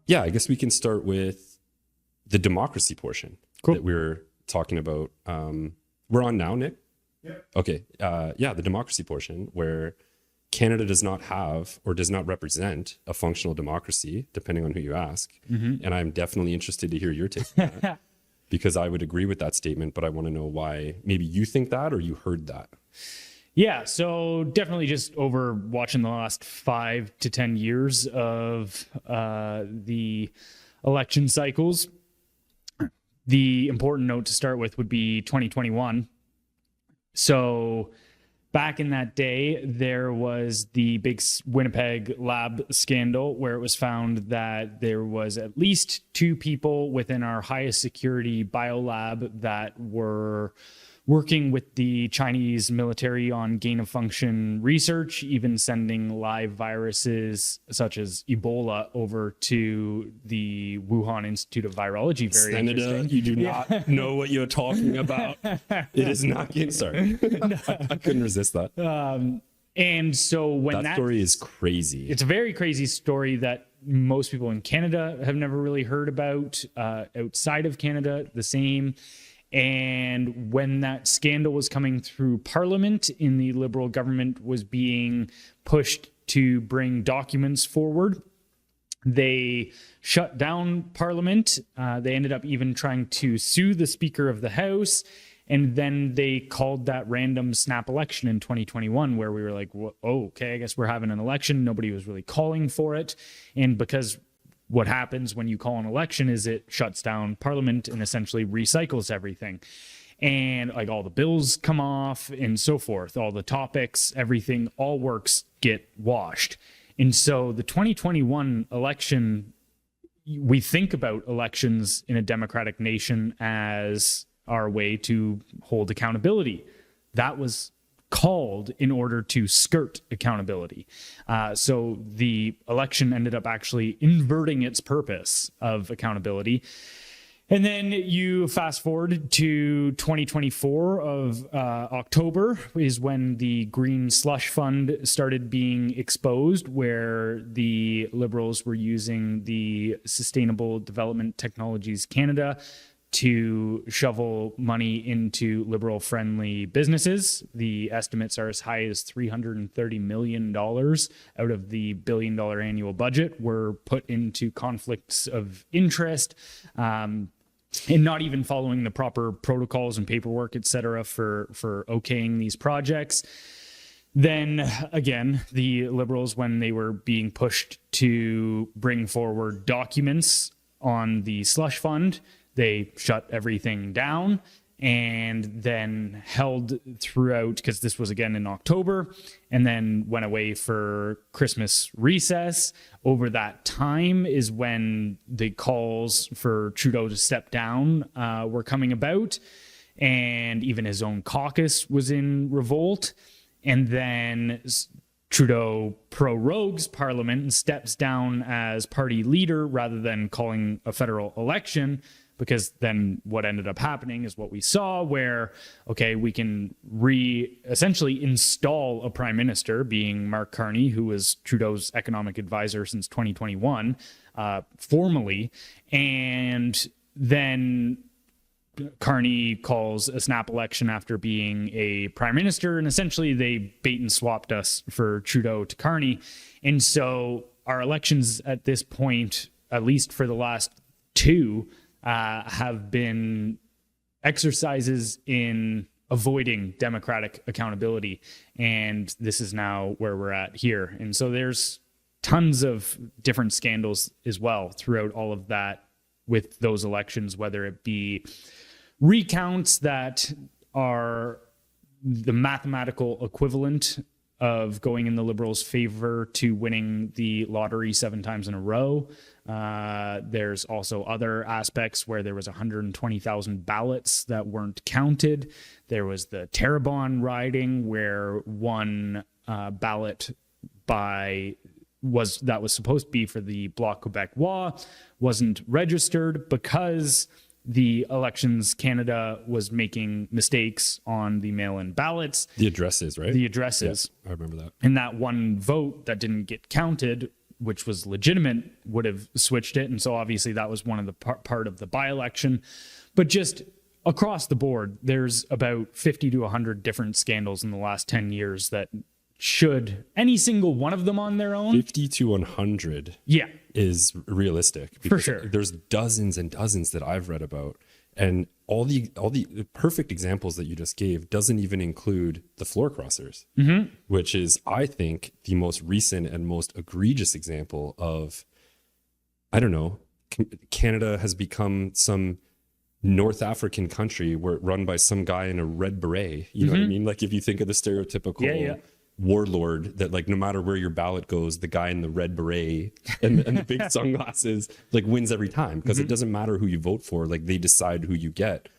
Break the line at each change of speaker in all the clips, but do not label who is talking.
Yeah, I guess we can start with the democracy portion that we're talking about. We're on now, Nick?
Yeah.
Okay. The democracy portion where Canada does not have or does not represent a functional democracy, depending on who you ask.
Mm-hmm.
And I'm definitely interested to hear your take on that because I would agree with that statement, but I want to know why maybe you think that or you heard that.
Yeah, so definitely just over watching the last 5 to 10 years of the election cycles, the important note to start with would be 2021. So back in that day, there was the big Winnipeg lab scandal where it was found that there was at least 2 people within our highest security biolab that were working with the Chinese military on gain-of-function research, even sending live viruses such as Ebola over to the Wuhan Institute of Virology. Very
Senator,
interesting.
you do not know what you're talking about. It is not getting sorry. I couldn't resist that.
And so when
that story is crazy.
It's a very crazy story that most people in Canada have never really heard about. Outside of Canada, the same. And when that scandal was coming through Parliament in the Liberal government was being pushed to bring documents forward, they shut down Parliament. They ended up even trying to sue the Speaker of the House. And then they called that random snap election in 2021 where we were like, okay, I guess we're having an election. Nobody was really calling for it. And because what happens when you call an election is it shuts down Parliament and essentially recycles everything. And like all the bills come off and so forth, all the topics, everything, all works get washed. And so the 2021 election, we think about elections in a democratic nation as our way to hold accountability. That was called in order to skirt accountability. So the election ended up actually inverting its purpose of accountability. And then you fast forward to 2024 of October is when the Green Slush Fund started being exposed, where the Liberals were using the Sustainable Development Technologies Canada to shovel money into Liberal-friendly businesses. The estimates are as high as $330 million out of the $1 billion annual budget were put into conflicts of interest, and not even following the proper protocols and paperwork, et cetera, for okaying these projects. Then again, the Liberals, when they were being pushed to bring forward documents on the slush fund, they shut everything down and then held throughout, because this was again in October, and then went away for Christmas recess. Over that time is when the calls for Trudeau to step down were coming about, and even his own caucus was in revolt. And then Trudeau prorogues Parliament and steps down as party leader rather than calling a federal election. Because then what ended up happening is what we saw where, okay, we can essentially install a prime minister, being Mark Carney, who was Trudeau's economic advisor since 2021, formally. And then Carney calls a snap election after being a prime minister. And essentially they bait and swapped us for Trudeau to Carney. And so our elections at this point, at least for the last 2, have been exercises in avoiding democratic accountability. And this is now where we're at here. And so there's tons of different scandals as well throughout all of that with those elections, whether it be recounts that are the mathematical equivalent of going in the Liberals' favor to winning the lottery 7 times in a row. There's also other aspects where there was 120,000 ballots that weren't counted. There was the Terrebonne riding where one ballot that was supposed to be for the Bloc Québécois wasn't registered because the Elections Canada was making mistakes on the mail-in ballots.
The addresses, right?
The addresses.
Yeah, I remember that.
And that one vote that didn't get counted which was legitimate, would have switched it. And so obviously that was one of the part of the by-election. But just across the board, there's about 50 to 100 different scandals in the last 10 years that should any single one of them on their own
50 to 100 is realistic,
for sure.
There's dozens and dozens that I've read about, and all the perfect examples that you just gave doesn't even include the floor crossers, which is, I think, the most recent and most egregious example of, I don't know, Canada has become some North African country where run by some guy in a red beret. You know what I mean? Like, if you think of the stereotypical warlord that, like, no matter where your ballot goes, the guy in the red beret and the big sunglasses like wins every time, because it doesn't matter who you vote for. Like, they decide who you get.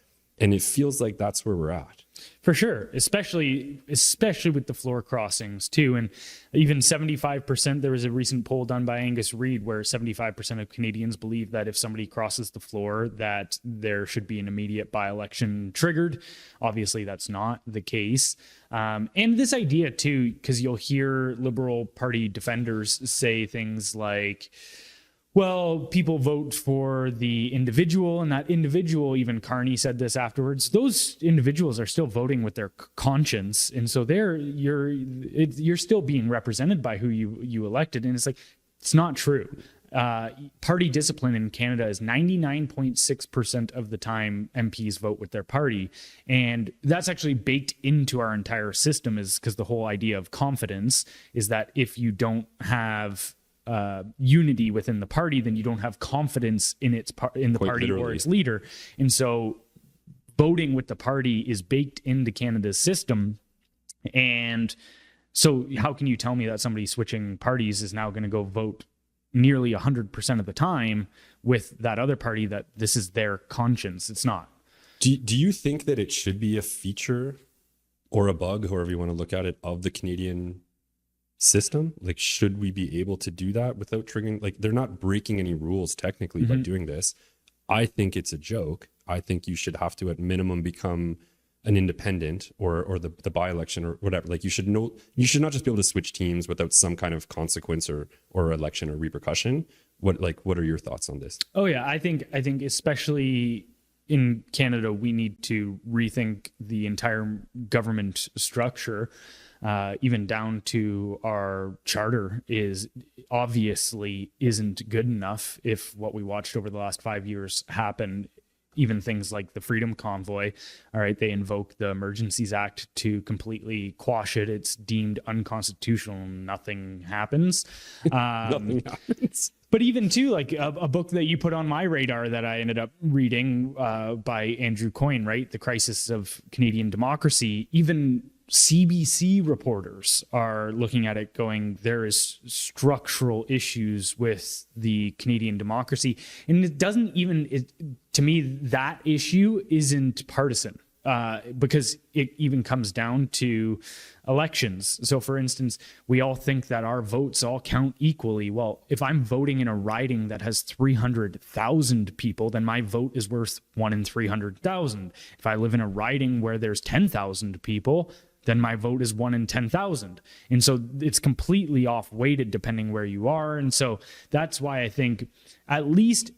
And it feels like that's where we're at.
For sure, especially with the floor crossings too. And even 75%, there was a recent poll done by Angus Reid where 75% of Canadians believe that if somebody crosses the floor, that there should be an immediate by-election triggered. Obviously, that's not the case. And this idea too, because you'll hear Liberal Party defenders say things like, well, people vote for the individual, and that individual, even Carney said this afterwards, those individuals are still voting with their conscience. And so you're still being represented by who you elected. And it's like, it's not true. Party discipline in Canada is 99.6% of the time MPs vote with their party. And that's actually baked into our entire system, is because the whole idea of confidence is that if you don't have unity within the party, then you don't have confidence in the party literally, or its leader. And so voting with the party is baked into Canada's system. And so how can you tell me that somebody switching parties is now going to go vote nearly 100% of the time with that other party, that this is their conscience? It's not.
Do you think that it should be a feature or a bug, however you want to look at it, of the Canadian system? Like, should we be able to do that without triggering? Like, they're not breaking any rules technically by doing this. I think it's a joke. I think you should have to, at minimum, become an independent or the by-election or whatever. Like, you should not just be able to switch teams without some kind of consequence or election or repercussion. What are your thoughts on this?
Oh yeah, I think especially in Canada, we need to rethink the entire government structure. Even down to our charter is obviously isn't good enough. If what we watched over the last 5 years happened, even things like the Freedom Convoy, all right, they invoke the Emergencies Act to completely quash it. It's deemed unconstitutional. Nothing happens.
Nothing happens.
But even too, like a book that you put on my radar that I ended up reading by Andrew Coyne, right? The Crisis of Canadian Democracy. Even CBC reporters are looking at it going, there is structural issues with the Canadian democracy. And it doesn't even, to me, that issue isn't partisan, because it even comes down to elections. So for instance, we all think that our votes all count equally. Well, if I'm voting in a riding that has 300,000 people, then my vote is worth 1 in 300,000. If I live in a riding where there's 10,000 people, then my vote is 1 in 10,000. And so it's completely off weighted depending where you are. And so that's why I think, at least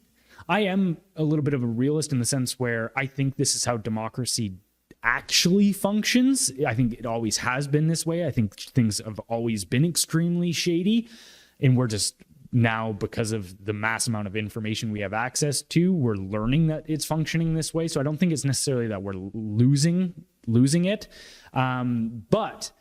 I am a little bit of a realist in the sense where I think this is how democracy actually functions. I think it always has been this way. I think things have always been extremely shady. And we're just now, because of the mass amount of information we have access to, we're learning that it's functioning this way. So I don't think it's necessarily that we're losing it. But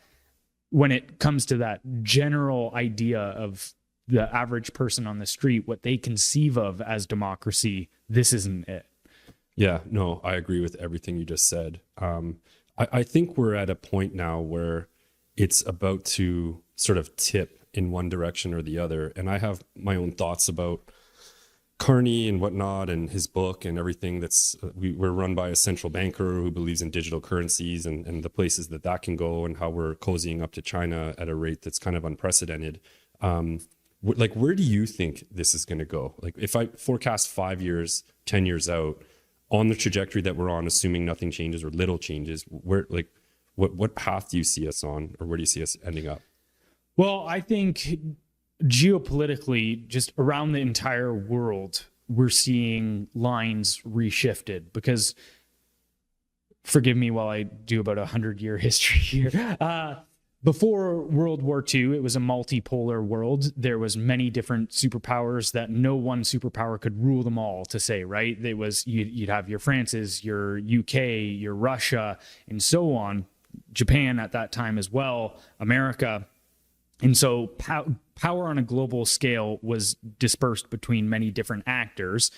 when it comes to that general idea of the average person on the street, what they conceive of as democracy, this isn't it.
Yeah, no, I agree with everything you just said. I think we're at a point now where it's about to sort of tip in one direction or the other. And I have my own thoughts about Carney and whatnot, and his book and everything. We're run by a central banker who believes in digital currencies and the places that can go, and how we're cozying up to China at a rate that's kind of unprecedented. Where do you think this is going to go? Like, if I forecast 5 years, 10 years out on the trajectory that we're on, assuming nothing changes or little changes, what path do you see us on, or where do you see us ending up?
Well, I think geopolitically, just around the entire world, we're seeing lines reshifted because, forgive me while I do about 100-year history here. Before World War II, it was a multipolar world. There was many different superpowers that no one superpower could rule them all, to say, right? It was, you'd have your Frances, your UK, your Russia, and so on. Japan at that time as well, America. And so power on a global scale was dispersed between many different actors.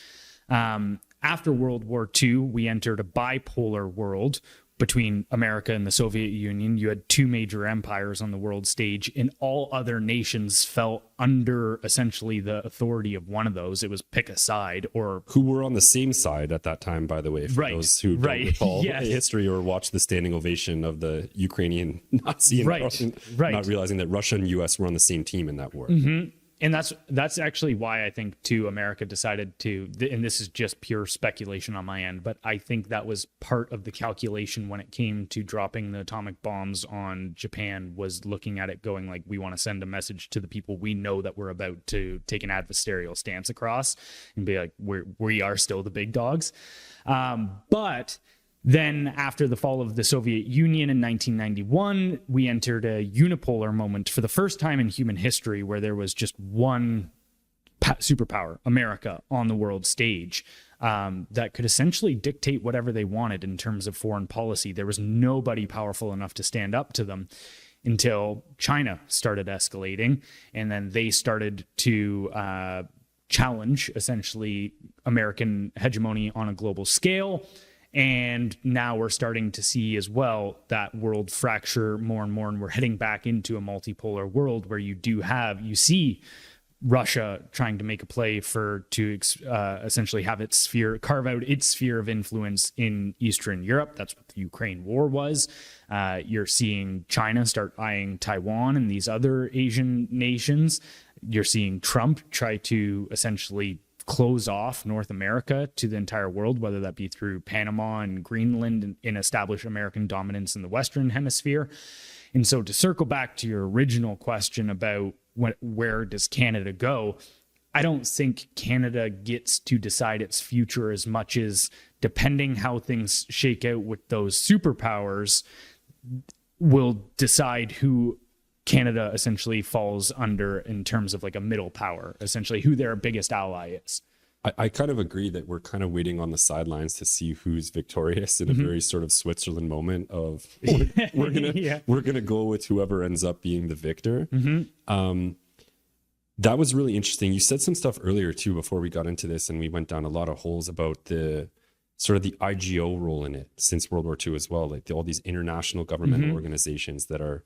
After World War II, we entered a bipolar world between America and the Soviet Union. You had two major empires on the world stage, and all other nations fell under essentially the authority of one of those. It was pick a side, or
who were on the same side at that time, by the way, for those who don't recall history or watch the standing ovation of the Ukrainian Nazi not realizing that Russia and US were on the same team in that war.
And that's actually why I think, too, America decided to, and this is just pure speculation on my end, but I think that was part of the calculation when it came to dropping the atomic bombs on Japan, was looking at it going like, we want to send a message to the people we know that we're about to take an adversarial stance across and be like, we are still the big dogs. But then after the fall of the Soviet Union in 1991, we entered a unipolar moment for the first time in human history, where there was just one superpower, America, on the world stage, that could essentially dictate whatever they wanted in terms of foreign policy. There was nobody powerful enough to stand up to them until China started escalating, and then they started to challenge essentially American hegemony on a global scale. And now we're starting to see as well that world fracture more and more, and we're heading back into a multipolar world where you see Russia trying to make a play to essentially have its sphere, carve out its sphere of influence in Eastern Europe. That's what the Ukraine war was. You're seeing China start eyeing Taiwan and these other Asian nations. You're seeing Trump try to essentially close off North America to the entire world, whether that be through Panama and Greenland, and establish American dominance in the Western Hemisphere. And so to circle back to your original question about where does Canada go, I don't think Canada gets to decide its future as much as, depending how things shake out with those superpowers, will decide who Canada essentially falls under in terms of like a middle power, essentially who their biggest ally is.
I kind of agree that we're kind of waiting on the sidelines to see who's victorious in a very sort of Switzerland moment of we're gonna go with whoever ends up being the victor. That was really interesting. You said some stuff earlier too before we got into this, and we went down a lot of holes about the sort of the IGO role in it since World War II as well, like all these international governmental organizations that are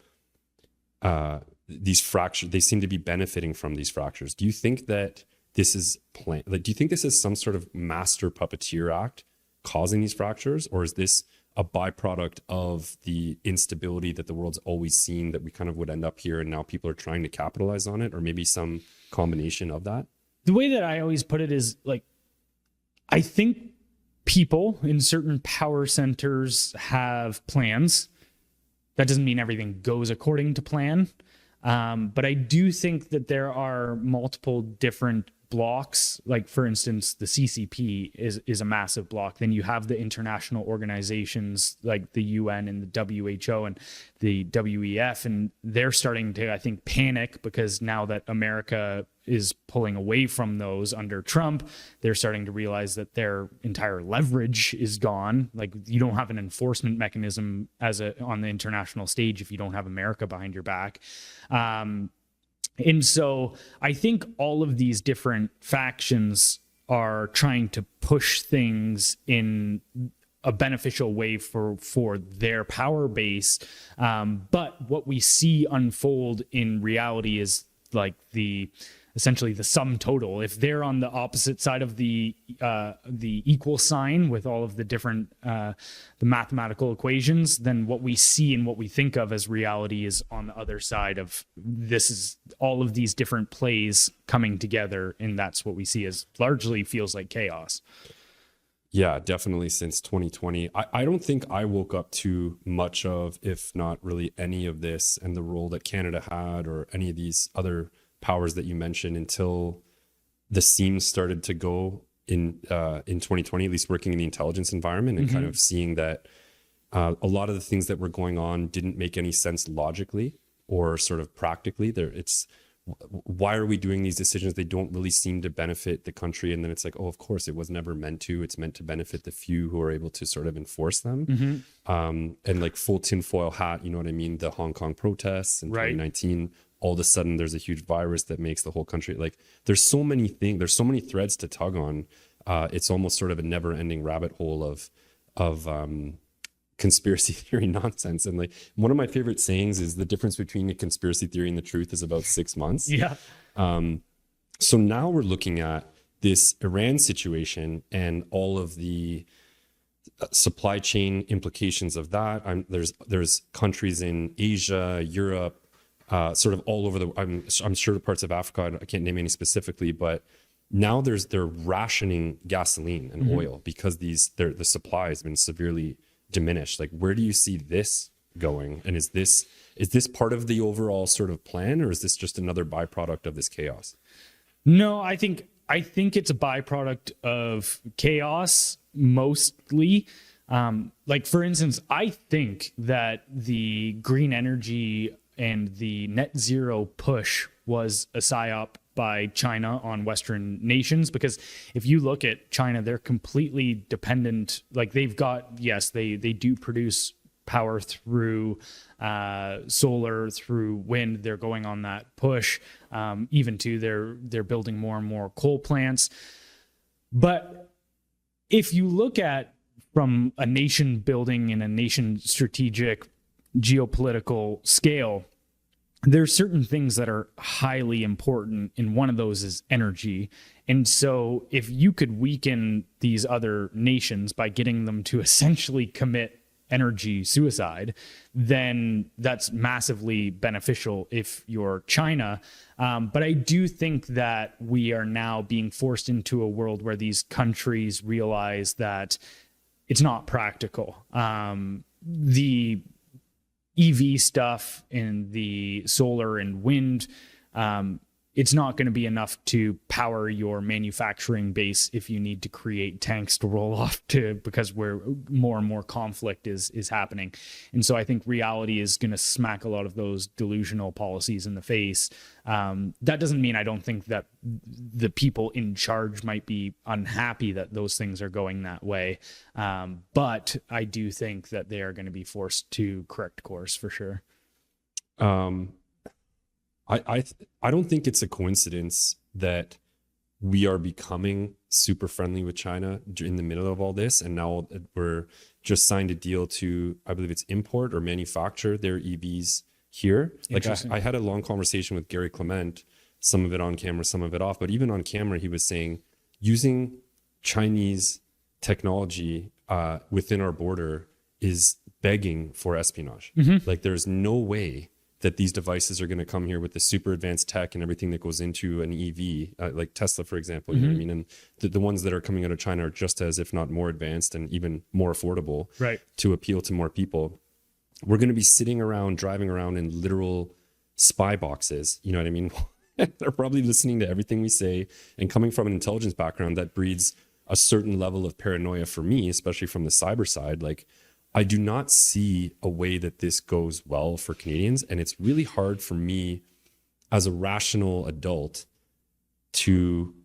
these fractures, they seem to be benefiting from these fractures. Do you think that this is do you think this is some sort of master puppeteer act causing these fractures, or is this a byproduct of the instability that the world's always seen, that we kind of would end up here and now people are trying to capitalize on it, or maybe some combination of that?
The way that I always put it is, like, I think people in certain power centers have plans. That doesn't mean everything goes according to plan. But I do think that there are multiple different blocks. Like, for instance, the CCP is a massive block. Then you have the international organizations like the UN and the WHO and the WEF, and they're starting to, I think, panic because now that America is pulling away from those under Trump, they're starting to realize that their entire leverage is gone. Like, you don't have an enforcement mechanism on the international stage if you don't have America behind your back. And so I think all of these different factions are trying to push things in a beneficial way for their power base. But what we see unfold in reality is like essentially the sum total. If they're on the opposite side of the equal sign with all of the different the mathematical equations, then what we see and what we think of as reality is on the other side of this, is all of these different plays coming together, and that's what we see as largely feels like chaos.
Yeah, definitely since 2020. I don't think I woke up to much of, if not really any of this, and the role that Canada had or any of these other powers that you mentioned until the seams started to go in 2020, at least working in the intelligence environment and kind of seeing that a lot of the things that were going on didn't make any sense logically or sort of practically. Why are we doing these decisions? They don't really seem to benefit the country. And then it's like, oh, of course, it was never meant to. It's meant to benefit the few who are able to sort of enforce them. And like full tinfoil hat, you know what I mean? The Hong Kong protests in 2019, all of a sudden there's a huge virus that makes the whole country, like there's so many things, there's so many threads to tug on. It's almost sort of a never ending rabbit hole of conspiracy theory nonsense. And like one of my favorite sayings is the difference between a conspiracy theory and the truth is about 6 months.
Yeah.
So now we're looking at this Iran situation and all of the supply chain implications of that. There's countries in Asia, Europe, sort of all over I'm sure parts of Africa, I can't name any specifically, but now they're rationing gasoline and oil because the supply has been severely diminished. Like, where do you see this going? And is this part of the overall sort of plan, or is this just another byproduct of this chaos?
No, I think it's a byproduct of chaos mostly. Like, for instance, I think that the green energy and the net zero push was a psyop by China on Western nations, because if you look at China, they're completely dependent. Like, they've got, yes, they do produce power through solar, through wind. They're going on that push. Even too, they're building more and more coal plants. But if you look at from a nation building and a nation strategic geopolitical scale, there's certain things that are highly important, and one of those is energy. And so if you could weaken these other nations by getting them to essentially commit energy suicide, then that's massively beneficial if you're China. But I do think that we are now being forced into a world where these countries realize that it's not practical. The EV stuff and the solar and wind, it's not going to be enough to power your manufacturing base if you need to create tanks to roll off to, because where more and more conflict is happening. And so I think reality is going to smack a lot of those delusional policies in the face. That doesn't mean I don't think that the people in charge might be unhappy that those things are going that way. But I do think that they are going to be forced to correct course for sure.
I don't think it's a coincidence that we are becoming super friendly with China in the middle of all this. And now we're just signed a deal to, I believe it's import or manufacture their EVs here. Like I had a long conversation with Gary Clement, some of it on camera, some of it off, but even on camera, he was saying using Chinese technology within our border is begging for espionage. Like, there's no way that these devices are going to come here with the super advanced tech and everything that goes into an EV, like Tesla, for example, you know what I mean? And the ones that are coming out of China are just as, if not more advanced and even more affordable to appeal to more people. We're going to be sitting around, driving around in literal spy boxes, you know what I mean? They're probably listening to everything we say, and coming from an intelligence background that breeds a certain level of paranoia for me, especially from the cyber side. Like, I do not see a way that this goes well for Canadians. And it's really hard for me as a rational adult to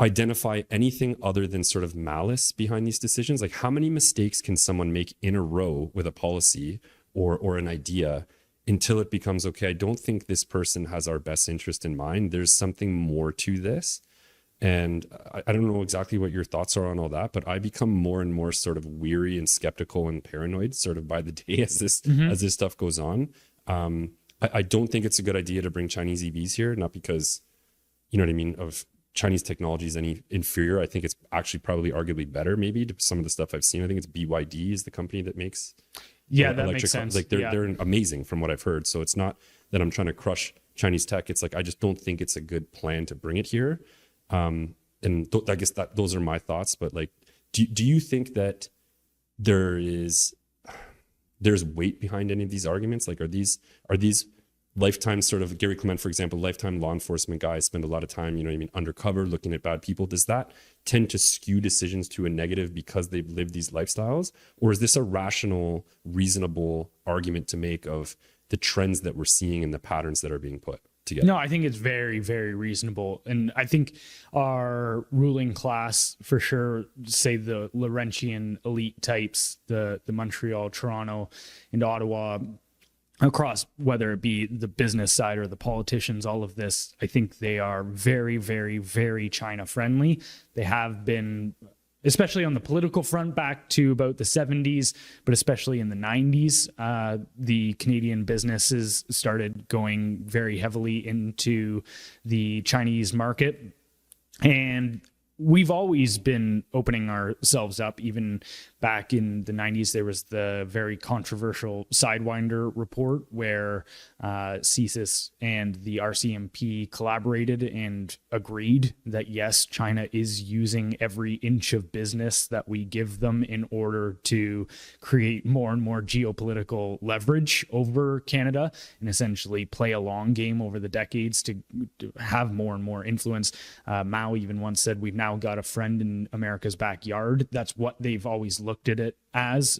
identify anything other than sort of malice behind these decisions. Like, how many mistakes can someone make in a row with a policy or an idea until it becomes, okay, I don't think this person has our best interest in mind. There's something more to this. And I don't know exactly what your thoughts are on all that, but I become more and more sort of weary and skeptical and paranoid sort of by the day as this stuff goes on. I don't think it's a good idea to bring Chinese EVs here, not because, you know what I mean, of Chinese technology is any inferior. I think it's actually probably arguably better, maybe, to some of the stuff I've seen. I think it's BYD is the company that makes
that makes sense.
Like, they're amazing from what I've heard. So it's not that I'm trying to crush Chinese tech. It's like, I just don't think it's a good plan to bring it here. And I guess those are my thoughts, but like, do you think that there's weight behind any of these arguments? Like, are these lifetime sort of Gary Clement, for example, lifetime law enforcement guys spend a lot of time, undercover looking at bad people. Does that tend to skew decisions to a negative because they've lived these lifestyles? Or is this a rational, reasonable argument to make of the trends that we're seeing and the patterns that are being put together?
No, I think it's very, very reasonable. And I think our ruling class, for sure, say the Laurentian elite types, the Montreal, Toronto, and Ottawa, across whether it be the business side or the politicians, all of this, I think they are very, very, very China friendly. They have been, especially on the political front, back to about the 70s, but especially in the 90s, the Canadian businesses started going very heavily into the Chinese market. And we've always been opening ourselves up. Even back in the 90s, there was the very controversial Sidewinder report where CSIS and the RCMP collaborated and agreed that, yes, China is using every inch of business that we give them in order to create more and more geopolitical leverage over Canada and essentially play a long game over the decades to have more and more influence. Mao even once said, we've now got a friend in America's backyard. That's what they've always looked at it as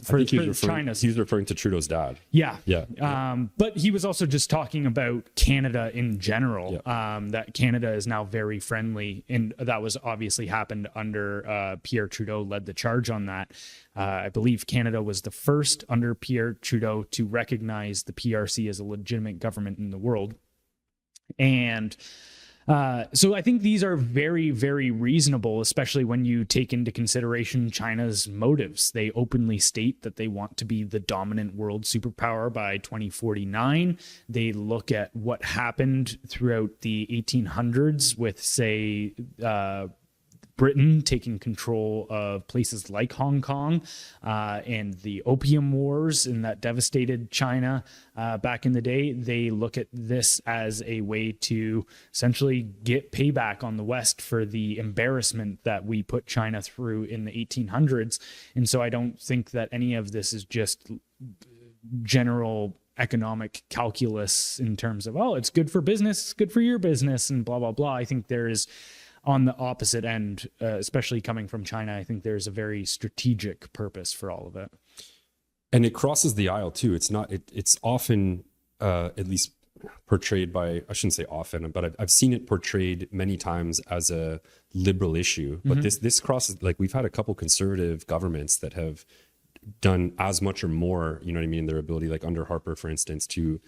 for China.
He was referring to Trudeau's dad.
Yeah.
Yeah.
But he was also just talking about Canada in general, that Canada is now very friendly. And that was obviously happened under Pierre Trudeau led the charge on that. I believe Canada was the first under Pierre Trudeau to recognize the PRC as a legitimate government in the world. And so I think these are very, very reasonable, especially when you take into consideration China's motives. They openly state that they want to be the dominant world superpower by 2049. They look at what happened throughout the 1800s with, say, Britain taking control of places like Hong Kong and the Opium Wars, and that devastated China back in the day. They look at this as a way to essentially get payback on the West for the embarrassment that we put China through in the 1800s. And so I don't think that any of this is just general economic calculus in terms of, oh, it's good for business, it's good for your business, and blah, blah, blah. I think there is, on the opposite end, especially coming from China, I think there's a very strategic purpose for all of it.
And it crosses the aisle too. It's often, at least portrayed by, I shouldn't say often, but I've seen it portrayed many times as a liberal issue. But this crosses, like, we've had a couple conservative governments that have done as much or more, in their ability, like under Harper, for instance, to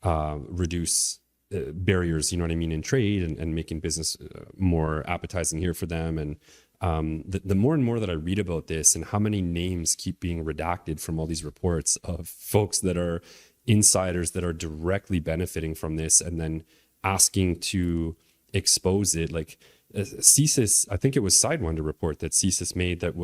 reduce barriers, in trade and making business more appetizing here for them. And the more and more that I read about this and how many names keep being redacted from all these reports of folks that are insiders that are directly benefiting from this and then asking to expose it, like CSIS, I think it was Sidewinder report that CSIS made that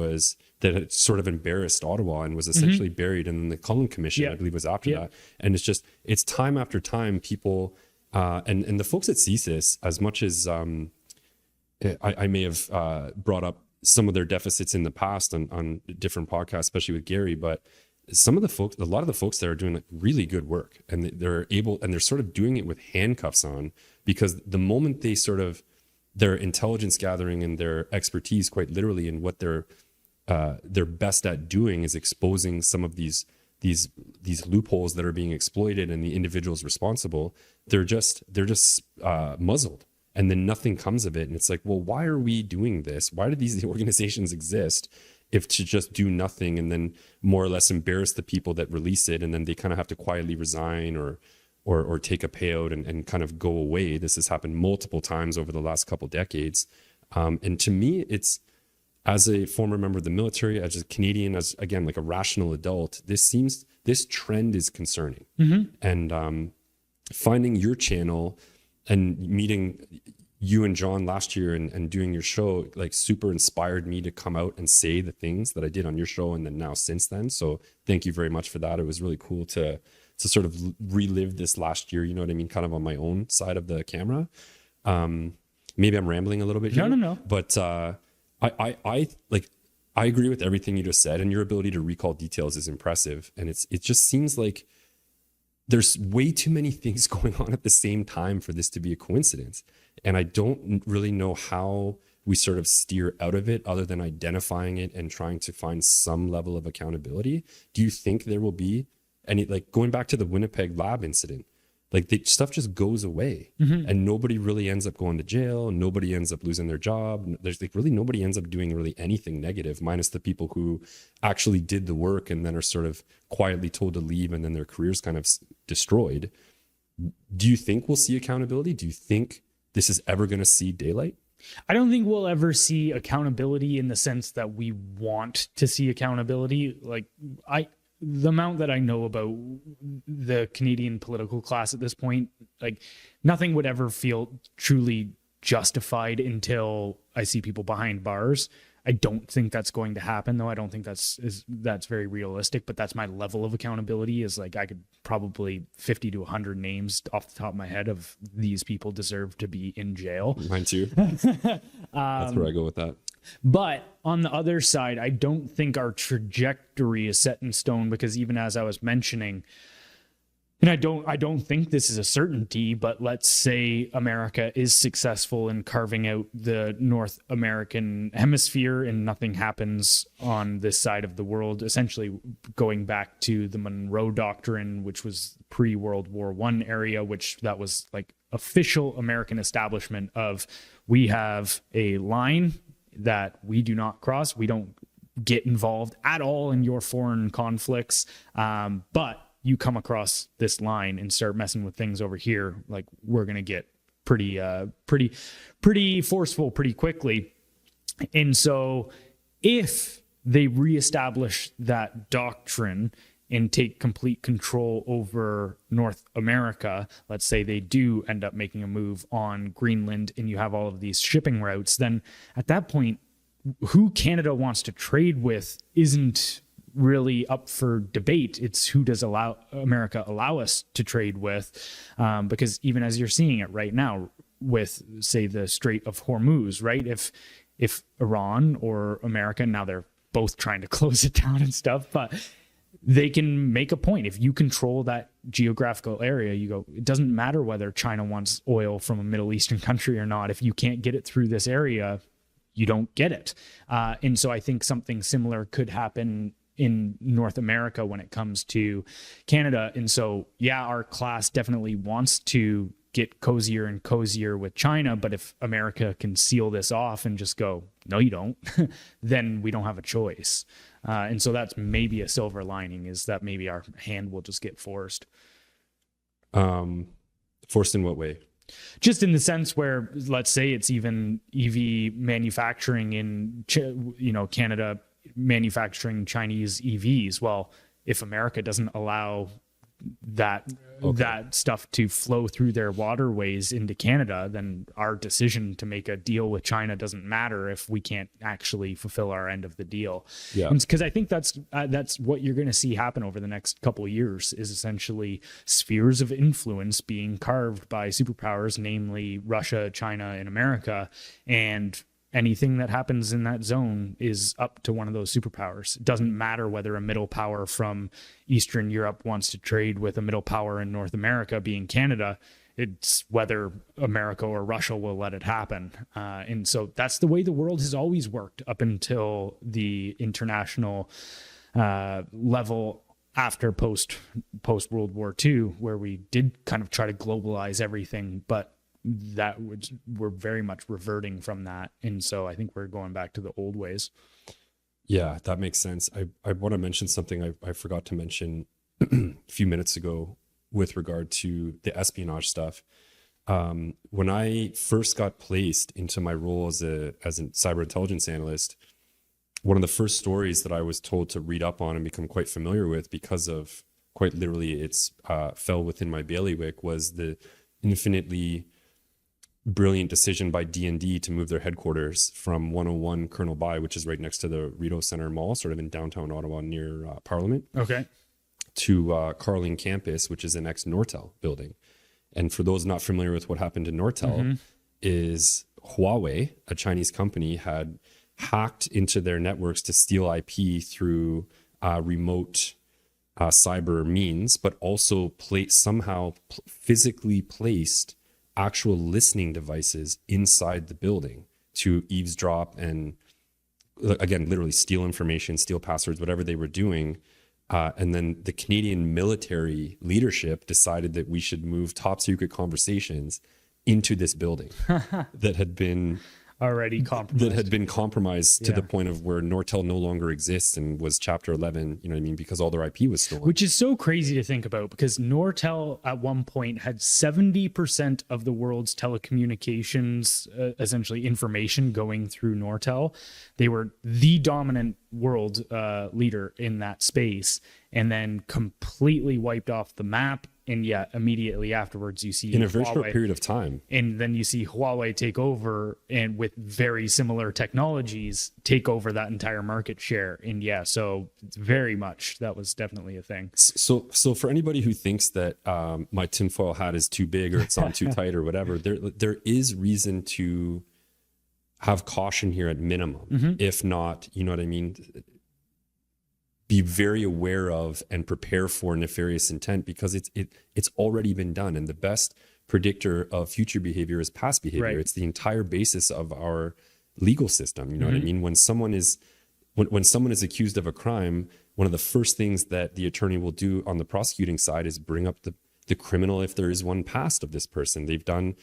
had sort of embarrassed Ottawa and was essentially buried. And then the Cullen Commission, I believe, was after that. And it's time after time people, and the folks at CSIS, as much as I may have brought up some of their deficits in the past on different podcasts, especially with Gary, but a lot of the folks there are doing like really good work, and they're sort of doing it with handcuffs on, because the moment they sort of, their intelligence gathering and their expertise, quite literally, in what they're best at doing is exposing some of these loopholes that are being exploited and the individuals responsible, they're just muzzled, and then nothing comes of it. And it's like, well, why are we doing this? Why do these organizations exist if to just do nothing and then more or less embarrass the people that release it, and then they kind of have to quietly resign or take a payout and kind of go away? This has happened multiple times over the last couple decades. And to me, it's, as a former member of the military, as a Canadian, as again, like a rational adult, this trend is concerning. And finding your channel and meeting you and John last year and doing your show, like, super inspired me to come out and say the things that I did on your show and then now since then. So thank you very much for that. It was really cool to sort of relive this last year, kind of on my own side of the camera. Maybe I'm rambling a little bit here.
No.
But I agree with everything you just said, and your ability to recall details is impressive. And it just seems like there's way too many things going on at the same time for this to be a coincidence. And I don't really know how we sort of steer out of it other than identifying it and trying to find some level of accountability. Do you think there will be any, like going back to the Winnipeg lab incident, like the stuff just goes away and nobody really ends up going to jail. Nobody ends up losing their job. There's like really nobody ends up doing really anything negative, minus the people who actually did the work and then are sort of quietly told to leave and then their careers kind of destroyed. Do you think we'll see accountability? Do you think this is ever going to see daylight?
I don't think we'll ever see accountability in the sense that we want to see accountability. Like the amount that I know about the Canadian political class at this point, like nothing would ever feel truly justified until I see people behind bars. I don't think that's going to happen, though. I don't think that's very realistic, but that's my level of accountability. Is like I could probably 50 to 100 names off the top of my head of these people deserve to be in jail.
Mine too. That's where I go with that.
But on the other side, I don't think our trajectory is set in stone, because even as I was mentioning, and I don't think this is a certainty, but let's say America is successful in carving out the North American hemisphere and nothing happens on this side of the world, essentially going back to the Monroe Doctrine, which was pre-World War I area, which that was like official American establishment of, we have a line that we do not cross. We don't get involved at all in your foreign conflicts. But you come across this line and start messing with things over here, like we're going to get pretty forceful pretty quickly. And so if they reestablish that doctrine and take complete control over North America, let's say they do end up making a move on Greenland and you have all of these shipping routes, then at that point, who Canada wants to trade with isn't really up for debate. It's who does America allow us to trade with, because even as you're seeing it right now with, say, the Strait of Hormuz, right? If Iran or America, now they're both trying to close it down and stuff, but they can make a point. If you control that geographical area, you go, it doesn't matter whether China wants oil from a Middle Eastern country or not. If you can't get it through this area, you don't get it. And so I think something similar could happen in North America when it comes to Canada. And so, yeah, our class definitely wants to get cozier and cozier with China. But if America can seal this off and just go, no, you don't, then we don't have a choice. And so that's maybe a silver lining, is that maybe our hand will just get forced.
Forced in what way?
Just in the sense where, let's say it's even EV manufacturing in, Canada manufacturing Chinese EVs. Well, if America doesn't allow that stuff to flow through their waterways into Canada, then our decision to make a deal with China doesn't matter if we can't actually fulfill our end of the deal. Yeah, because I think that's what you're going to see happen over the next couple of years, is essentially spheres of influence being carved by superpowers, namely Russia, China, and America, and anything that happens in that zone is up to one of those superpowers. It doesn't matter whether a middle power from Eastern Europe wants to trade with a middle power in North America, being Canada. It's whether America or Russia will let it happen. And so that's the way the world has always worked up until the international level after post World War II, where we did kind of try to globalize everything, but we're very much reverting from that. And so I think we're going back to the old ways.
Yeah, that makes sense. I want to mention something I forgot to mention a few minutes ago with regard to the espionage stuff. When I first got placed into my role as a cyber intelligence analyst, one of the first stories that I was told to read up on and become quite familiar with, because of quite literally it's fell within my bailiwick, was the infinitely brilliant decision by D&D to move their headquarters from 101 Colonel By, which is right next to the Rideau Centre Mall, sort of in downtown Ottawa near Parliament, to Carling Campus, which is the next Nortel building. And for those not familiar with what happened to Nortel, is Huawei, a Chinese company, had hacked into their networks to steal IP through remote cyber means, but also somehow physically placed actual listening devices inside the building to eavesdrop and, again, literally steal information, steal passwords, whatever they were doing. And then the Canadian military leadership decided that we should move top secret conversations into this building that had been
already compromised.
To the point of where Nortel no longer exists and was Chapter 11, you know what I mean? Because all their IP was stolen.
Which is so crazy to think about, because Nortel at one point had 70% of the world's telecommunications, essentially information going through Nortel. They were the dominant world leader in that space, and then completely wiped off the map. And yet immediately afterwards, you see
in a very short period of time,
and then you see Huawei take over, and with very similar technologies, take over that entire market share. And yeah, so it's very much, that was definitely a thing.
So for anybody who thinks that my tinfoil hat is too big or it's on too tight or whatever, there is reason to have caution here at minimum. If not, you know what I mean? Be very aware of and prepare for nefarious intent, because it's already been done. And the best predictor of future behavior is past behavior. Right. It's the entire basis of our legal system. You know what I mean? When someone is accused of a crime, one of the first things that the attorney will do on the prosecuting side is bring up the criminal, if there is one past of this person. They've done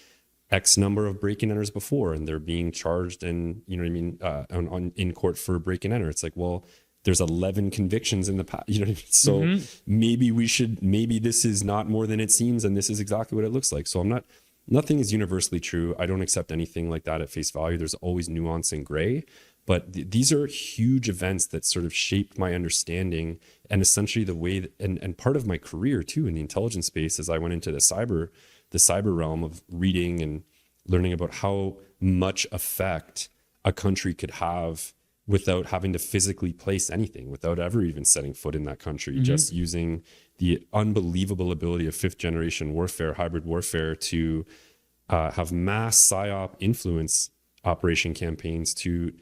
X number of break-and-enters before, and they're being charged and, you know what I mean, in court for break-and-enter. It's like, well, there's 11 convictions in the past, you know what I mean? So maybe this is not more than it seems, and this is exactly what it looks like. So nothing is universally true. I don't accept anything like that at face value. There's always nuance and gray, but these are huge events that sort of shaped my understanding, and essentially the way that, and part of my career too in the intelligence space, as I went into the cyber realm of reading and learning about how much effect a country could have without having to physically place anything, without ever even setting foot in that country, just using the unbelievable ability of fifth generation warfare, hybrid warfare, to have mass PSYOP influence operation campaigns to,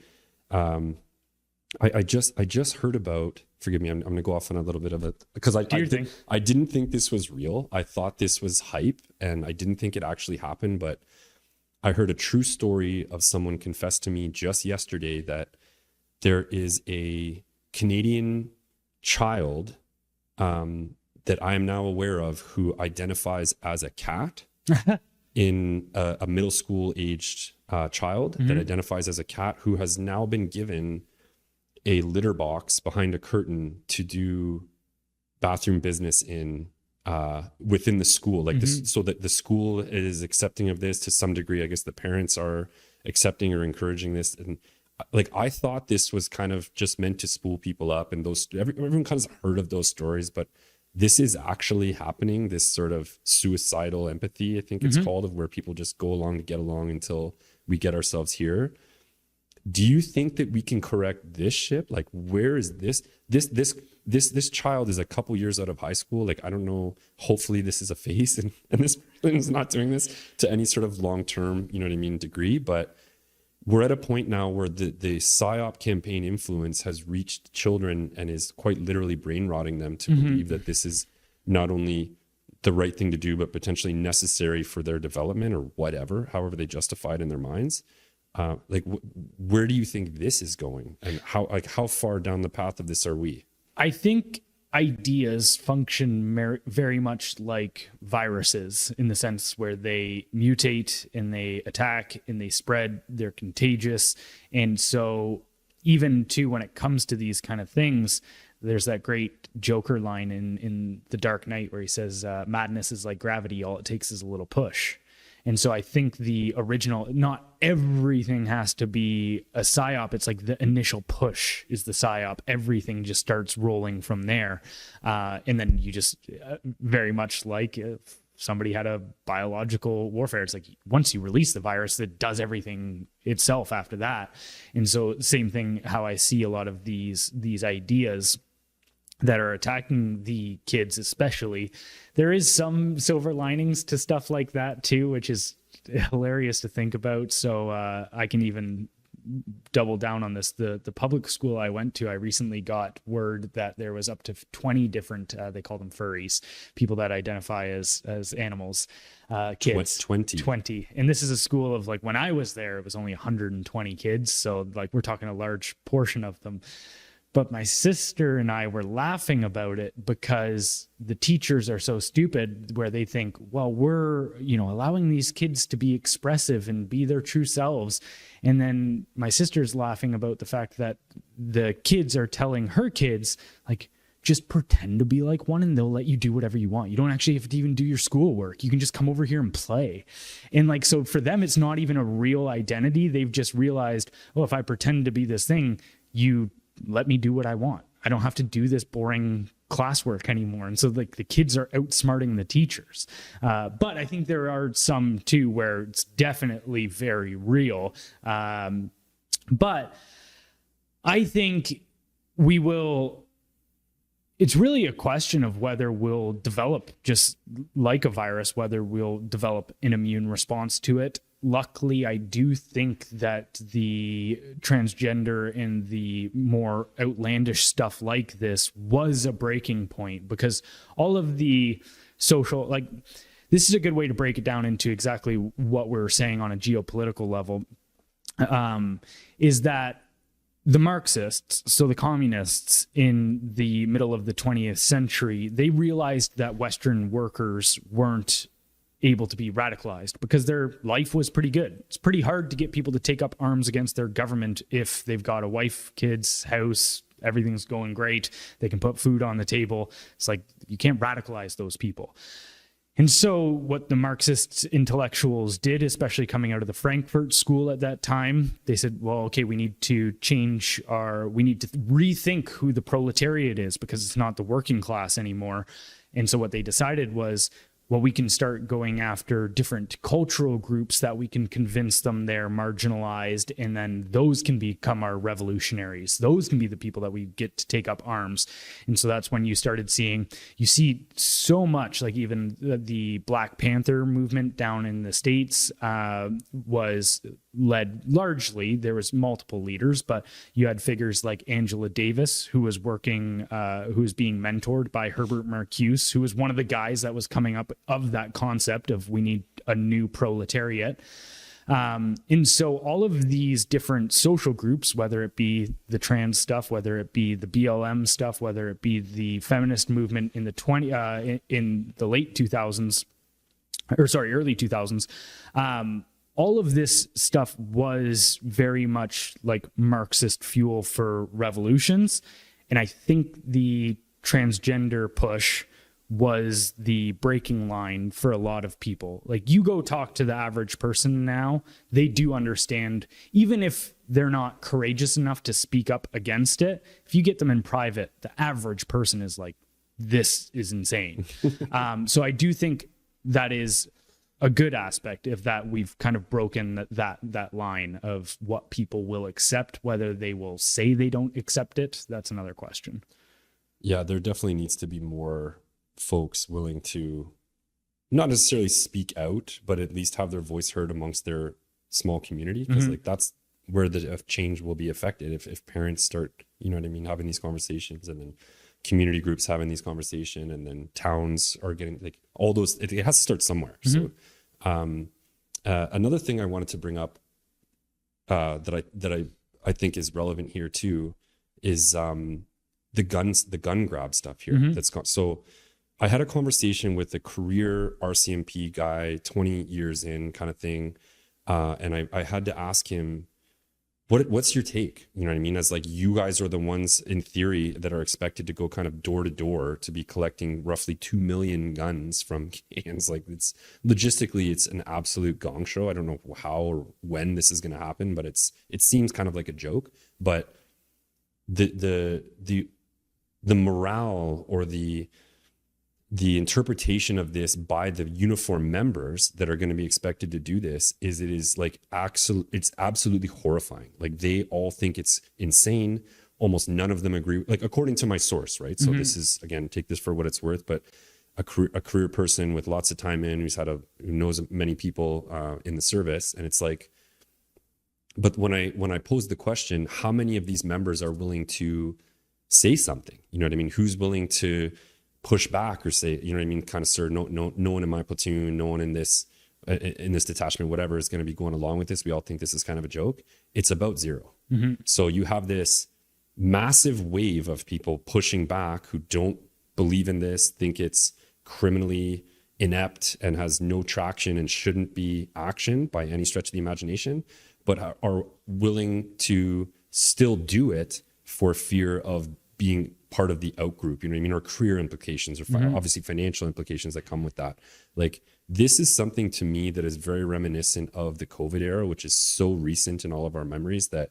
I just heard about, forgive me, I'm going to go off on a little bit of it, because I didn't think this was real. I thought this was hype, and I didn't think it actually happened, but I heard a true story of someone confess to me just yesterday that there is a Canadian child that I am now aware of who identifies as a cat in a middle school aged child that identifies as a cat, who has now been given a litter box behind a curtain to do bathroom business in within the school, like this, so that the school is accepting of this to some degree. I guess the parents are accepting or encouraging this. And like, I thought this was kind of just meant to spool people up, and everyone kind of heard of those stories, but this is actually happening. This sort of suicidal empathy, I think it's called, of where people just go along to get along until we get ourselves here. Do you think that we can correct this ship? Like, where is this child is a couple years out of high school. Like, I don't know, hopefully this is a phase, and this person is not doing this to any sort of long-term, you know what I mean, degree, but we're at a point now where the PSYOP campaign influence has reached children and is quite literally brain rotting them to believe that this is not only the right thing to do, but potentially necessary for their development or whatever, however they justify it in their minds. Where do you think this is going, and how far down the path of this are we?
I think ideas function very much like viruses, in the sense where they mutate and they attack and they spread, they're contagious. And so even too, when it comes to these kind of things, there's that great Joker line in The Dark Knight where he says, madness is like gravity. All it takes is a little push. And so I think the original, not everything has to be a PSYOP. It's like the initial push is the PSYOP. Everything just starts rolling from there. And then you just very much like if somebody had a biological warfare, it's like once you release the virus, it does everything itself after that. And so same thing, how I see a lot of these ideas that are attacking the kids especially. There is some silver linings to stuff like that too, which is hilarious to think about. So I can even double down on this. The public school I went to, I recently got word that there was up to 20 different, they call them furries, people that identify as animals, kids. 20. And this is a school of, like, when I was there, it was only 120 kids. So like we're talking a large portion of them. But my sister and I were laughing about it because the teachers are so stupid, where they think, well, we're, allowing these kids to be expressive and be their true selves. And then my sister's laughing about the fact that the kids are telling her kids, like, just pretend to be like one and they'll let you do whatever you want. You don't actually have to even do your schoolwork. You can just come over here and play. And like, so for them, it's not even a real identity. They've just realized, oh, if I pretend to be this thing, you let me do what I want. I don't have to do this boring classwork anymore. And so like the kids are outsmarting the teachers. But I think there are some too where it's definitely very real. But I think it's really a question of whether we'll develop, just like a virus, whether we'll develop an immune response to it. Luckily, I do think that the transgender and the more outlandish stuff like this was a breaking point, because all of the social, like, this is a good way to break it down into exactly what we're saying on a geopolitical level, is that the Marxists, so the communists in the middle of the 20th century, they realized that Western workers weren't able to be radicalized because their life was pretty good. It's pretty hard to get people to take up arms against their government if they've got a wife, kids, house, everything's going great. They can put food on the table. It's like, you can't radicalize those people. And so what the Marxist intellectuals did, especially coming out of the Frankfurt School at that time, they said, well, okay, we need to rethink who the proletariat is, because it's not the working class anymore. And so what they decided was, well, we can start going after different cultural groups that we can convince them they're marginalized, and then those can become our revolutionaries. Those can be the people that we get to take up arms. And so that's when you see so much, like even the Black Panther movement down in the States was led largely, there was multiple leaders, but you had figures like Angela Davis, who was being mentored by Herbert Marcuse, who was one of the guys that was coming up of that concept of we need a new proletariat. And so all of these different social groups, whether it be the trans stuff, whether it be the BLM stuff, whether it be the feminist movement in the late 2000s, early 2000s, all of this stuff was very much like Marxist fuel for revolutions. And I think the transgender push was the breaking line for a lot of people. Like, you go talk to the average person now, they do understand, even if they're not courageous enough to speak up against it, if you get them in private, the average person is like, this is insane. So I do think that is a good aspect of that. We've kind of broken that line of what people will accept. Whether they will say they don't accept it, that's another question.
Yeah, there definitely needs to be more folks willing to not necessarily speak out, but at least have their voice heard amongst their small community. Because like, that's where the change will be affected. If parents start, having these conversations, and then community groups having these conversations, and then towns are getting, like, all those, it has to start somewhere. So another thing I wanted to bring up that I think is relevant here too is the gun grab stuff here. That's got, so I had a conversation with a career RCMP guy, 20 years in kind of thing. And I had to ask him, what's your take? You know what I mean? As like, you guys are the ones in theory that are expected to go kind of door to door to be collecting roughly 2 million guns from Canadians. Like, it's logistically, it's an absolute gong show. I don't know how or when this is going to happen, but it seems kind of like a joke. But the morale or the interpretation of this by the uniform members that are going to be expected to do this is like it's absolutely horrifying. Like, they all think it's insane. Almost none of them agree, like, according to my source, right? So this is, again, take this for what it's worth, but a career person with lots of time in, who knows many people in the service. And it's like, But when I pose the question, how many of these members are willing to say something? You know what I mean? Who's willing to push back or say, you know what I mean? Kind of, sir, no one in my platoon, no one in this detachment, whatever, is going to be going along with this. We all think this is kind of a joke. It's about zero. So you have this massive wave of people pushing back who don't believe in this, think it's criminally inept and has no traction and shouldn't be actioned by any stretch of the imagination, but are willing to still do it for fear of being part of the out group, you know what I mean? Or career implications, or obviously financial implications that come with that. Like, this is something to me that is very reminiscent of the COVID era, which is so recent in all of our memories, that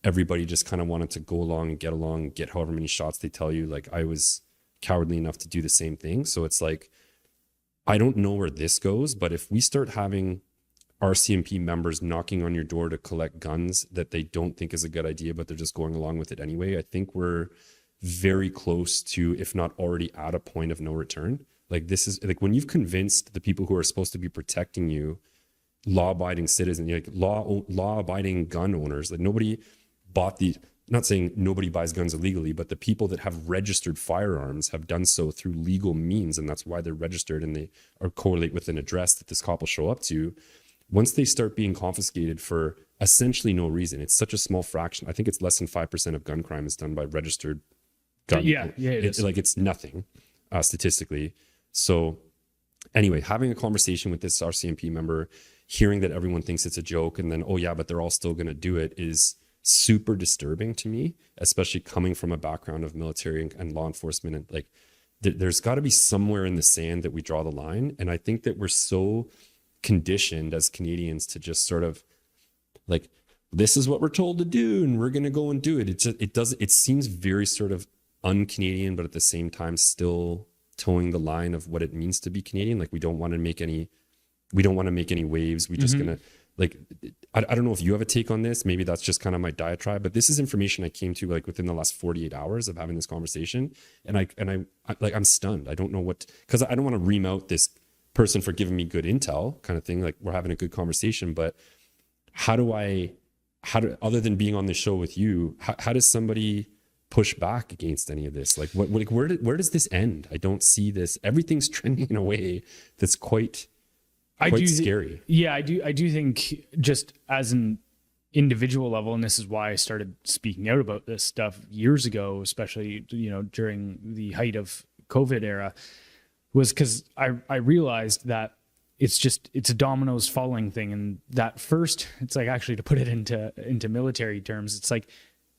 everybody just kind of wanted to go along and get however many shots they tell you. Like, I was cowardly enough to do the same thing. So it's like, I don't know where this goes, but if we start having RCMP members knocking on your door to collect guns that they don't think is a good idea, but they're just going along with it anyway, I think we're very close to, if not already at a point of no return. Like, this is like, when you've convinced the people who are supposed to be protecting you, law-abiding citizens, like law-abiding gun owners, like, nobody bought the, not saying nobody buys guns illegally, but the people that have registered firearms have done so through legal means, and that's why they're registered and they are correlate with an address that this cop will show up to. Once they start being confiscated for essentially no reason, it's such a small fraction. I think it's less than 5% of gun crime is done by registered gun.
Yeah, it is.
Like, it's nothing statistically. So anyway, having a conversation with this RCMP member, hearing that everyone thinks it's a joke, and then, oh yeah, but they're all still going to do it, is super disturbing to me, especially coming from a background of military and law enforcement. And like, there's got to be somewhere in the sand that we draw the line. And I think that we're so conditioned as Canadians to just sort of like, this is what we're told to do and we're going to go and do it. It seems very sort of un-Canadian, but at the same time still towing the line of what it means to be Canadian. Like, we don't want to make any waves. We just gonna, like, I don't know if you have a take on this. Maybe that's just kind of my diatribe, but this is information I came to like within the last 48 hours of having this conversation. And I like, I'm stunned. I don't know what, cause I don't want to ream out this person for giving me good intel kind of thing. Like, we're having a good conversation, but how do other than being on the show with you, how does somebody push back against any of this? Like, where does this end? I don't see this. Everything's trending in a way that's quite scary.
I do think, just as an individual level, and this is why I started speaking out about this stuff years ago, especially, you know, during the height of COVID era, was because I realized that it's a dominoes falling thing. And that first, it's like, actually, to put it into military terms, it's like,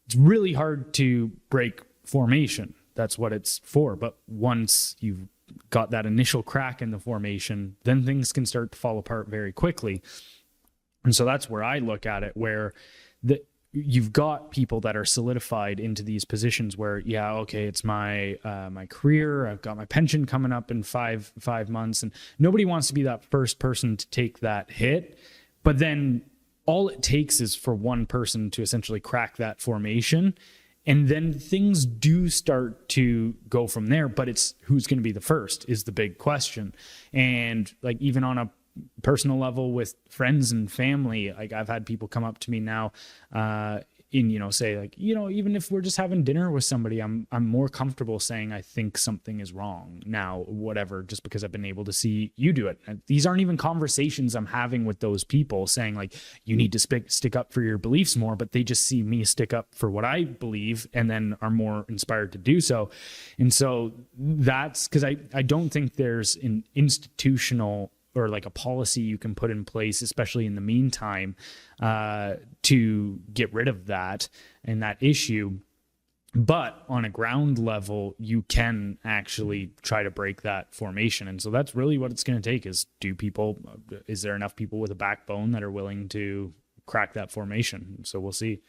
it's really hard to break formation. That's what it's for. But once you've got that initial crack in the formation, then things can start to fall apart very quickly. And so that's where I look at it, where you've got people that are solidified into these positions where, yeah, okay, it's my career. I've got my pension coming up in five months, and nobody wants to be that first person to take that hit. But then all it takes is for one person to essentially crack that formation, and then things do start to go from there. But it's who's going to be the first is the big question. And like, even on a personal level with friends and family, like, I've had people come up to me now say, like, even if we're just having dinner with somebody, I'm more comfortable saying I think something is wrong now, whatever, just because I've been able to see you do it. And these aren't even conversations I'm having with those people saying, like, you need to stick up for your beliefs more, but they just see me stick up for what I believe and then are more inspired to do so. And so that's because I don't think there's an institutional or like a policy you can put in place, especially in the meantime, to get rid of that and that issue. But on a ground level, you can actually try to break that formation. And so that's really what it's going to take is there enough people with a backbone that are willing to crack that formation? So we'll see.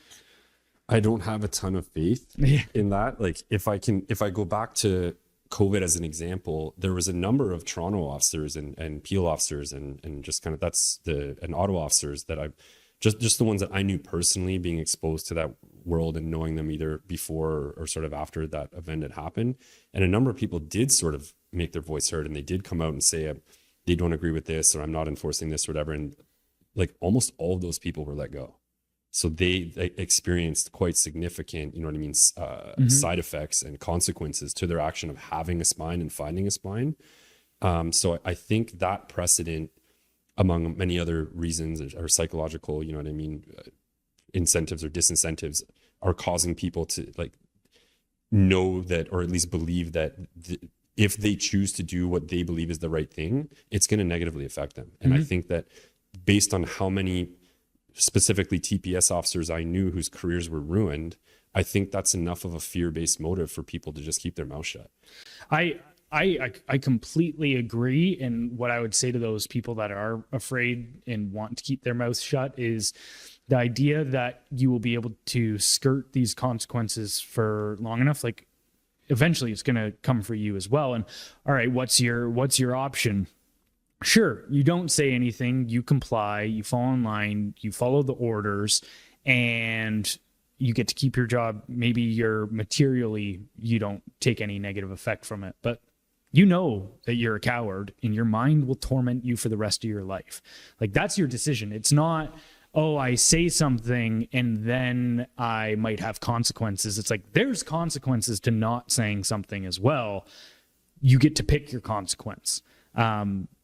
I don't have a ton of faith in that. Like, if I go back to COVID as an example, there was a number of Toronto officers and Peel officers and just kind of and Ottawa officers that I've just the ones that I knew personally, being exposed to that world and knowing them either before or sort of after that event had happened. And a number of people did sort of make their voice heard, and they did come out and say, they don't agree with this, or I'm not enforcing this or whatever. And like, almost all of those people were let go. So they experienced quite significant, you know what I mean, side effects and consequences to their action of having a spine and finding a spine. So I think that precedent, among many other reasons, or psychological, you know what I mean, incentives or disincentives, are causing people to like know that, or at least believe that if they choose to do what they believe is the right thing, it's going to negatively affect them. And I think that based on how many specifically TPS officers I knew whose careers were ruined, I think that's enough of a fear-based motive for people to just keep their mouth shut.
I completely agree. And what I would say to those people that are afraid and want to keep their mouth shut is the idea that you will be able to skirt these consequences for long enough. Like eventually it's going to come for you as well. And all right, what's your option? Sure, you don't say anything, you comply, you fall in line, you follow the orders, and you get to keep your job. Maybe you don't take any negative effect from it, but you know that you're a coward and your mind will torment you for the rest of your life. Like that's your decision. It's not, oh, I say something and then I might have consequences. It's like there's consequences to not saying something as well. You get to pick your consequence.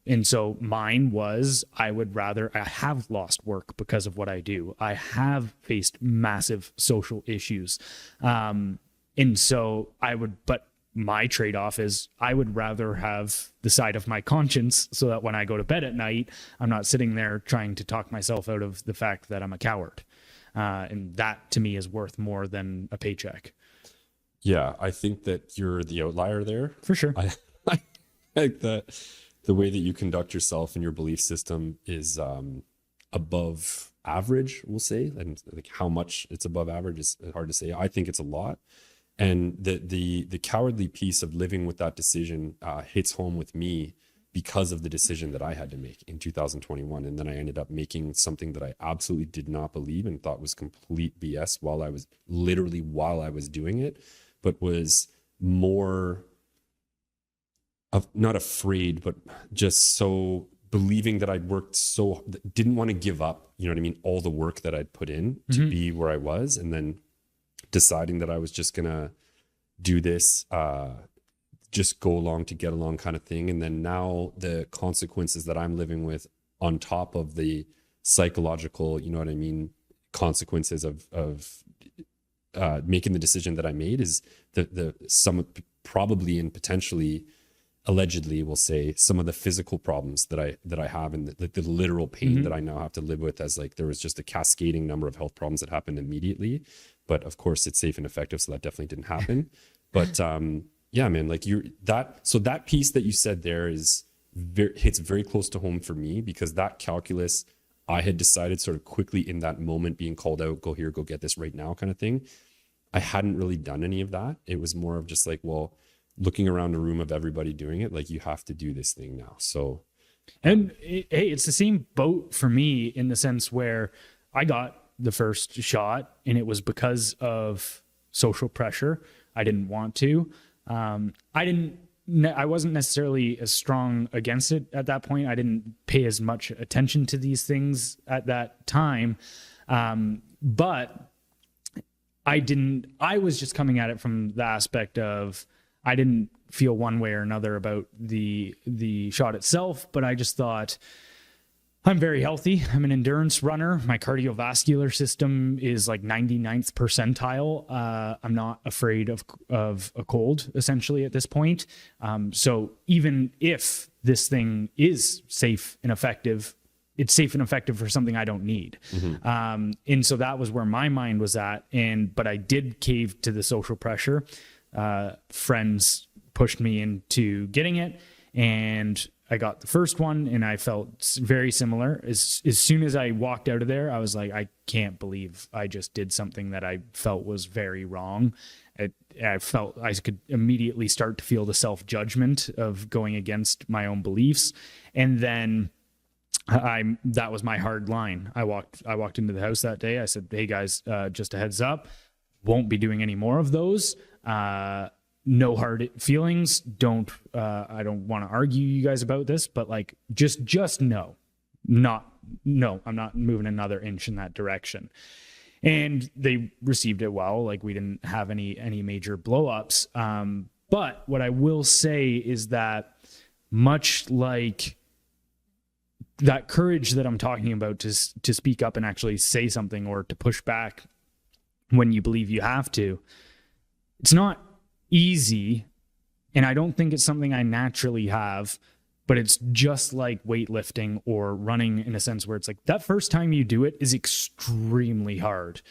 And so mine was, I have lost work because of what I do. I have faced massive social issues. And so but my trade-off is I would rather have the side of my conscience so that when I go to bed at night, I'm not sitting there trying to talk myself out of the fact that I'm a coward. And that to me is worth more than a paycheck.
Yeah, I think that you're the outlier there.
For sure.
I like that. The way that you conduct yourself and your belief system is above average, we'll say. And like how much it's above average is hard to say. I think it's a lot. And the cowardly piece of living with that decision hits home with me because of the decision that I had to make in 2021. And then I ended up making something that I absolutely did not believe and thought was complete BS while I was doing it, but was more not afraid, but just so believing that I'd worked didn't want to give up, you know what I mean, all the work that I'd put in to be where I was, and then deciding that I was just gonna do this, just go along to get along kind of thing. And then now the consequences that I'm living with on top of the psychological, you know what I mean, consequences of making the decision that I made is probably and potentially, allegedly, we'll say, some of the physical problems that I have, and the literal pain that I now have to live with, as like there was just a cascading number of health problems that happened immediately. But of course it's safe and effective, so that definitely didn't happen. But yeah, man, like that piece that you said there hits very close to home for me, because that calculus I had decided sort of quickly in that moment, being called out, go here, go get this right now kind of thing. I hadn't really done any of that. It was more of just like, well, looking around a room of everybody doing it, like you have to do this thing now. So,
and hey, it's the same boat for me in the sense where I got the first shot and it was because of social pressure. I didn't want to. I wasn't necessarily as strong against it at that point. I didn't pay as much attention to these things at that time. But I was just coming at it from the aspect of, I didn't feel one way or another about the shot itself, but I just thought, I'm very healthy. I'm an endurance runner. My cardiovascular system is like 99th percentile. I'm not afraid of a cold, essentially, at this point. So even if this thing is safe and effective, it's safe and effective for something I don't need. And so that was where my mind was at. But I did cave to the social pressure. Friends pushed me into getting it, and I got the first one, and I felt very similar. As soon as I walked out of there, I was like, I can't believe I just did something that I felt was very wrong. I felt I could immediately start to feel the self-judgment of going against my own beliefs. And then that was my hard line. I walked into the house that day. I said, hey guys, just a heads up, won't be doing any more of those. No hard feelings. I don't want to argue you guys about this, but like, just no, I'm not moving another inch in that direction. and they received it well. Like, we didn't have any major blowups. But what I will say is that, much like that courage that I'm talking about to speak up and actually say something, or to push back when you believe you have to, it's not easy. And I don't think it's something I naturally have, but it's just like weightlifting or running, in a sense where it's like that first time you do it is extremely hard.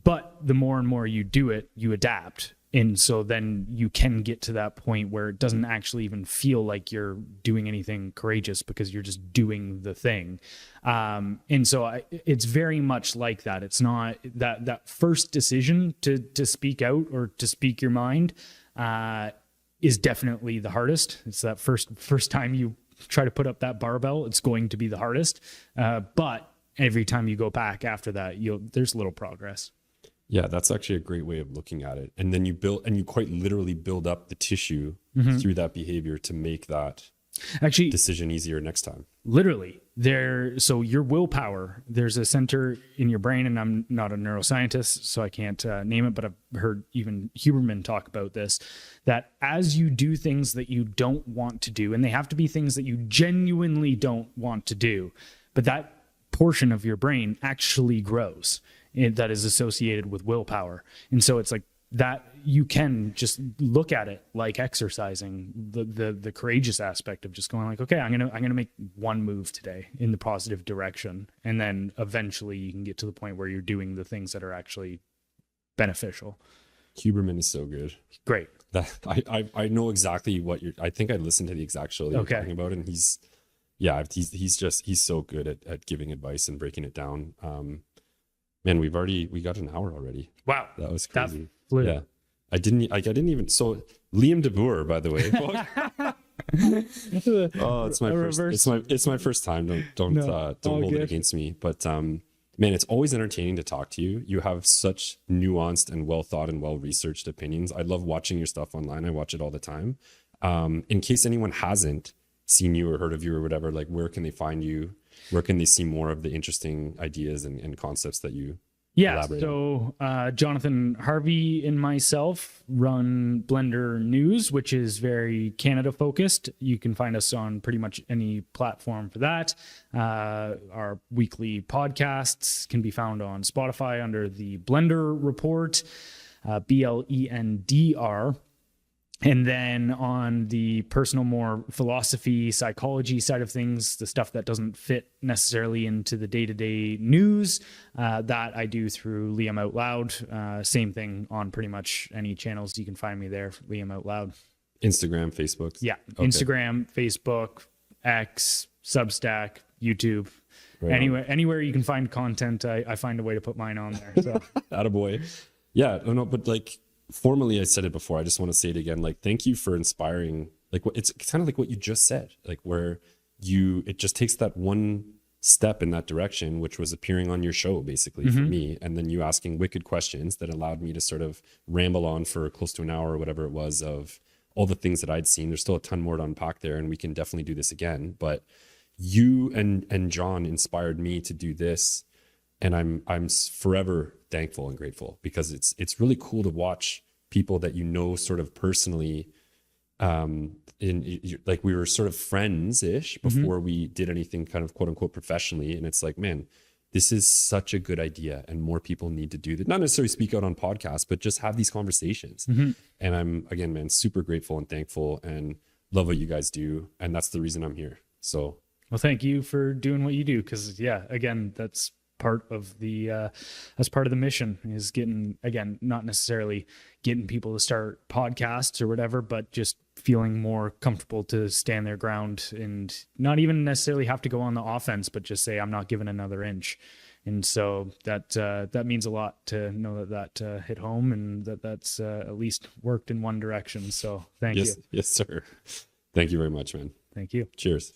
But the more and more you do it, you adapt. And so then you can get to that point where it doesn't actually even feel like you're doing anything courageous, because you're just doing the thing. And so it's very much like that. It's not that first decision to speak out or to speak your mind is definitely the hardest. It's that first time you try to put up that barbell, it's going to be the hardest. But every time you go back after that, there's little progress.
Yeah, that's actually a great way of looking at it. And then you quite literally build up the tissue through that behavior to make that decision easier next time.
Literally. So your willpower, there's a center in your brain, and I'm not a neuroscientist, so I can't name it, but I've heard even Huberman talk about this, that as you do things that you don't want to do, and they have to be things that you genuinely don't want to do, but that portion of your brain actually grows. That is associated with willpower. And so it's like that, you can just look at it like exercising, the courageous aspect of just going like, okay, I'm gonna make one move today in the positive direction, and then eventually you can get to the point where you're doing the things that are actually beneficial.
Huberman is so good.
Great.
That I know exactly what I think I listened to the exact show that you're talking about, and he's so good at giving advice and breaking it down. Man, we got an hour already.
Wow.
That was crazy.
That flew.
Yeah. I didn't even, so Liam DeBoer, by the way. Oh, it's my first time. Don't hold it against me. But man, it's always entertaining to talk to you. You have such nuanced and well thought and well researched opinions. I love watching your stuff online. I watch it all the time. In case anyone hasn't seen you or heard of you or whatever, like, where can they find you? Where can they see more of the interesting ideas and concepts that you elaborate on?
So Jonathan Harvey and myself run Blender News, which is very Canada focused. You can find us on pretty much any platform for that. Our weekly podcasts can be found on Spotify under the Blender Report, BLENDR. And then on the personal, more philosophy, psychology side of things, the stuff that doesn't fit necessarily into the day-to-day news, that I do through Liam Out Loud. Same thing on pretty much any channels. You can find me there, Liam Out Loud.
Instagram, Facebook.
Yeah, okay. Instagram, Facebook, X, Substack, YouTube. Right, anywhere you can find content, I find a way to put mine on there. So.
Attaboy. Yeah, no, but like, formally, I said it before, I just want to say it again. Like, thank you for inspiring, like, it's kind of like what you just said, like, where it just takes that one step in that direction, which was appearing on your show, basically, for me. And then you asking wicked questions that allowed me to sort of ramble on for close to an hour or whatever it was of all the things that I'd seen. There's still a ton more to unpack there, and we can definitely do this again. But you and John inspired me to do this. And I'm forever thankful and grateful, because it's really cool to watch people that you know sort of personally, like, we were sort of friends-ish before we did anything kind of quote unquote professionally. And it's like, man, this is such a good idea, and more people need to do that. Not necessarily speak out on podcasts, but just have these conversations. And I'm, again, man, super grateful and thankful, and love what you guys do. And that's the reason I'm here. So,
well, thank you for doing what you do. 'Cause again, that's part of the mission, is getting, again, not necessarily getting people to start podcasts or whatever, but just feeling more comfortable to stand their ground and not even necessarily have to go on the offense, but just say, I'm not giving another inch. And so that means a lot to know that hit home, and that's at least worked in one direction. So thank you.
Yes, sir. Thank you very much, man.
Thank you.
Cheers.